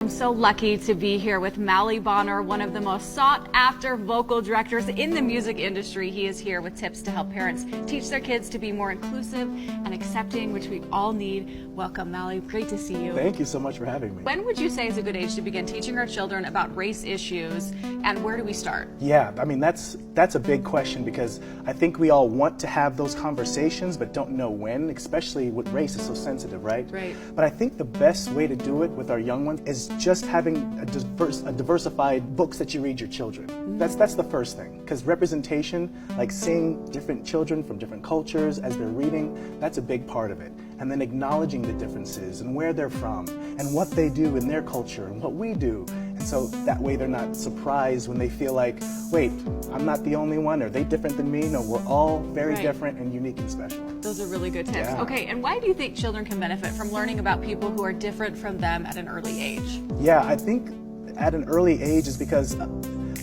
I'm so lucky to be here with Mally Bonner, one of the most sought-after vocal directors in the music industry. He is here with tips to help parents teach their kids to be more inclusive and accepting, which we all need. Welcome, Mally. Great to see you. Thank you so much for having me. When would you say is a good age to begin teaching our children about race issues, and where do we start? Yeah, I mean, that's a big question, because I think we all want to have those conversations but don't know when, especially with race is so sensitive, right? Right. But I think the best way to do it with our young ones is just having a diversified books that you read your children. That's the first thing, because representation, like seeing different children from different cultures as they're reading, that's a big part of it. And then acknowledging the differences and where they're from and what they do in their culture and what we do. And so that way they're not surprised when they feel like, wait, I'm not the only one. Are they different than me? No, we're all very different and unique and special. Those are really good tips. Yeah. Okay, and why do you think children can benefit from learning about people who are different from them at an early age? Yeah, I think at an early age is because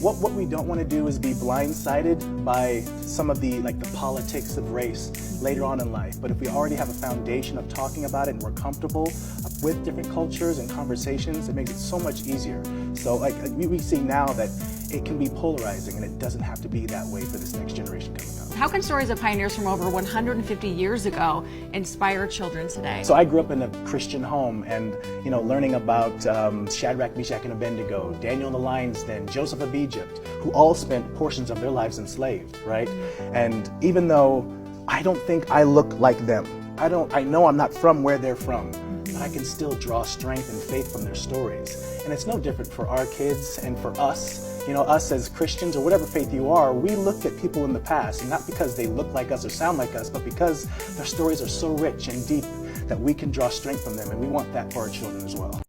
what we don't want to do is be blindsided by some of the politics of race later on in life. But if we already have a foundation of talking about it and we're comfortable with different cultures and conversations, it makes it so much easier. So we see now that it can be polarizing, and it doesn't have to be that way for this next generation coming up. How can stories of pioneers from over 150 years ago inspire children today? So I grew up in a Christian home, and learning about Shadrach, Meshach, and Abednego, Daniel in the lion's den, Joseph of Egypt, who all spent portions of their lives enslaved, right? And even though I don't think I look like them, I know I'm not from where they're from, but I can still draw strength and faith from their stories. And it's no different for our kids and for us. Us as Christians or whatever faith you are, we look at people in the past, and not because they look like us or sound like us, but because their stories are so rich and deep that we can draw strength from them, and we want that for our children as well.